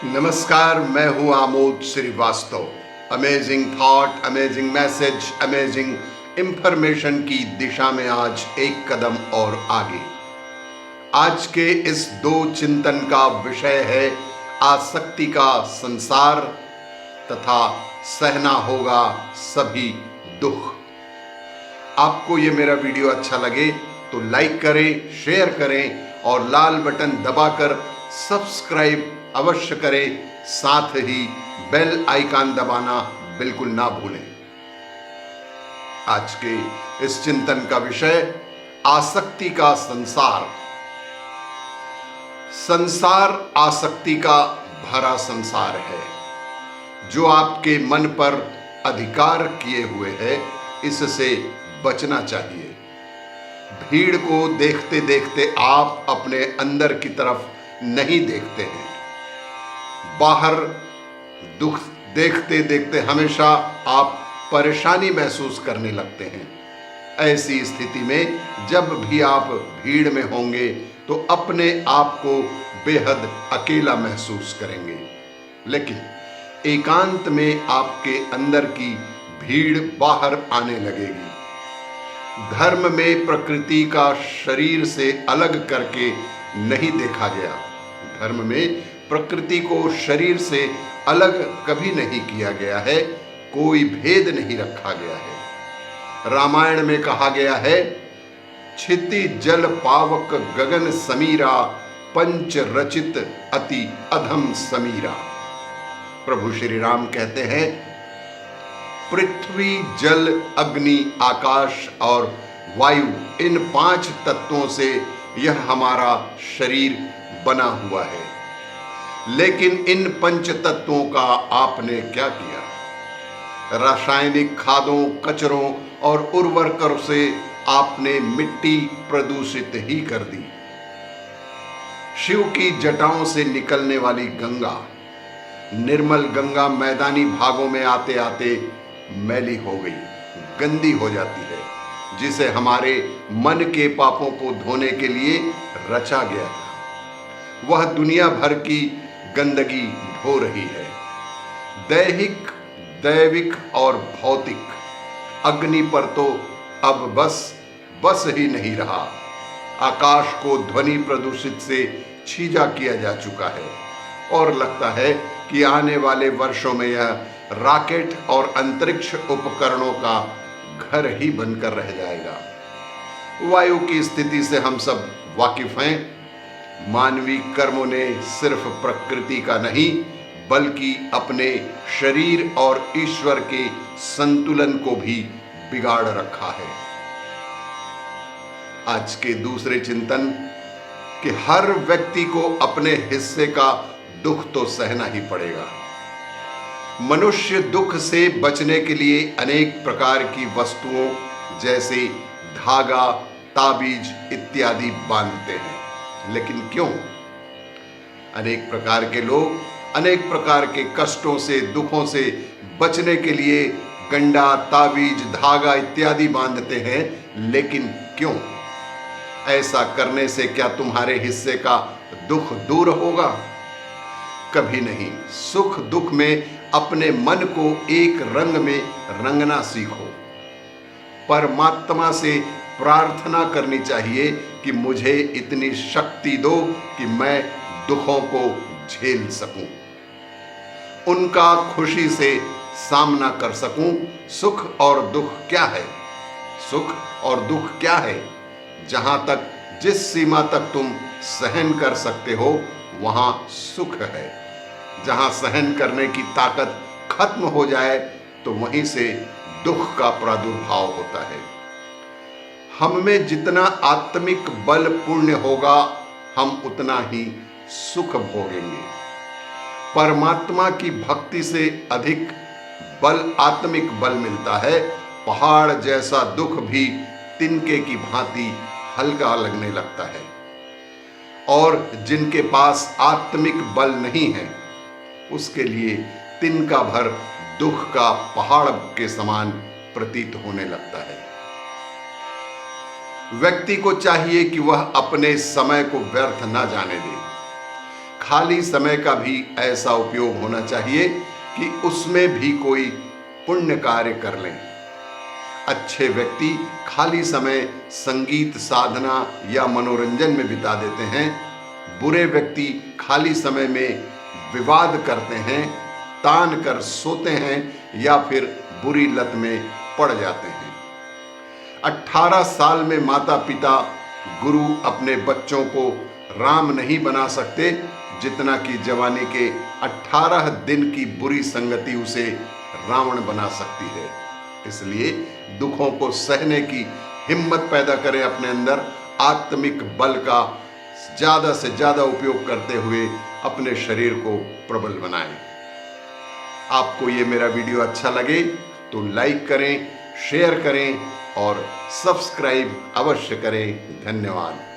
नमस्कार, मैं हूं Amod Srivastava. Amazing thought, amazing message, amazing information की दिशा में आज एक कदम और आगे। आज के इस दो चिंतन का विषय है आसक्ति का संसार तथा सहना होगा सभी दुख। आपको ये मेरा वीडियो अच्छा लगे तो लाइक करें, शेयर करें और लाल बटन दबाकर सब्सक्राइब अवश्य करें। साथ ही बेल आइकन दबाना बिल्कुल ना भूलें। आज के इस चिंतन का विषय आसक्ति का संसार। संसार आसक्ति का भरा संसार है जो आपके मन पर अधिकार किए हुए है। इससे बचना चाहिए। भीड़ को देखते देखते आप अपने अंदर की तरफ नहीं देखते हैं। बाहर दुख देखते देखते हमेशा आप परेशानी महसूस करने लगते हैं। ऐसी स्थिति में जब भी आप भीड़ में होंगे तो अपने आप को बेहद अकेला महसूस करेंगे। लेकिन एकांत में आपके अंदर की भीड़ बाहर आने लगेगी। धर्म में प्रकृति का शरीर से अलग करके नहीं देखा गया। धर्म में प्रकृति को शरीर से अलग कभी नहीं किया गया है। कोई भेद नहीं रखा गया है। रामायण में कहा गया है, क्षिति जल पावक गगन समीरा, पंच रचित अति अधम समीरा। प्रभु श्री राम कहते हैं, पृथ्वी, जल, अग्नि, आकाश और वायु, इन 5 तत्वों से यह हमारा शरीर बना हुआ है। लेकिन इन 5 तत्वों का आपने क्या किया? रासायनिक खादों, कचरों और उर्वरकों से आपने मिट्टी प्रदूषित ही कर दी। शिव की जटाओं से निकलने वाली गंगा, निर्मल गंगा, मैदानी भागों में आते आते मैली हो गई, गंदी हो जाती है, जिसे हमारे मन के पापों को धोने के लिए रचा गया था। वह दुनिया भर की गंदगी धो रही है। दैहिक, दैविक और भौतिक अग्नि पर तो अब बस ही नहीं रहा। आकाश को ध्वनि प्रदूषित से छीजा किया जा चुका है और लगता है कि आने वाले वर्षों में यह रॉकेट और अंतरिक्ष उपकरणों का घर ही बनकर रह जाएगा। वायु की स्थिति से हम सब वाकिफ हैं। मानवीय कर्मों ने सिर्फ प्रकृति का नहीं बल्कि अपने शरीर और ईश्वर के संतुलन को भी बिगाड़ रखा है। आज के दूसरे चिंतन कि हर व्यक्ति को अपने हिस्से का दुख तो सहना ही पड़ेगा। मनुष्य दुख से बचने के लिए अनेक प्रकार की वस्तुओं जैसे धागा, ताबीज इत्यादि बांधते हैं। लेकिन क्यों? अनेक प्रकार के लोग अनेक प्रकार के कष्टों से, दुखों से बचने के लिए गंडा, ताबीज, धागा इत्यादि बांधते हैं। लेकिन क्यों? ऐसा करने से क्या तुम्हारे हिस्से का दुख दूर होगा? कभी नहीं। सुख दुख में अपने मन को एक रंग में रंगना सीखो। परमात्मा से प्रार्थना करनी चाहिए कि मुझे इतनी शक्ति दो कि मैं दुखों को झेल सकूं, उनका खुशी से सामना कर सकूं। सुख और दुख क्या है? सुख और दुख क्या है? जहां तक, जिस सीमा तक तुम सहन कर सकते हो वहां सुख है। जहां सहन करने की ताकत खत्म हो जाए तो वहीं से दुख का प्रादुर्भाव होता है। हम में जितना आत्मिक बल पुण्य होगा हम उतना ही सुख भोगेंगे। परमात्मा की भक्ति से अधिक बल, आत्मिक बल मिलता है। पहाड़ जैसा दुख भी तिनके की भांति हल्का लगने लगता है। और जिनके पास आत्मिक बल नहीं है उसके लिए तिनका भर दुख का पहाड़ के समान प्रतीत होने लगता है। व्यक्ति को चाहिए कि वह अपने समय को व्यर्थ ना जाने दे। खाली समय का भी ऐसा उपयोग होना चाहिए कि उसमें भी कोई पुण्य कार्य कर लें। अच्छे व्यक्ति खाली समय संगीत साधना या मनोरंजन में बिता देते हैं। बुरे व्यक्ति खाली समय में विवाद करते हैं, तान कर सोते हैं या फिर बुरी लत में पड़ जाते हैं। 18 साल में माता पिता गुरु अपने बच्चों को राम नहीं बना सकते, जितना कि जवानी के 18 दिन की बुरी संगति उसे रावण बना सकती है। इसलिए दुखों को सहने की हिम्मत पैदा करें अपने अंदर, आत्मिक बल का ज्यादा से ज्यादा उपयोग करते हुए अपने शरीर को प्रबल बनाएं। आपको ये मेरा वीडियो अच्छा लगे तो लाइक करें, शेयर करें और सब्सक्राइब अवश्य करें। धन्यवाद।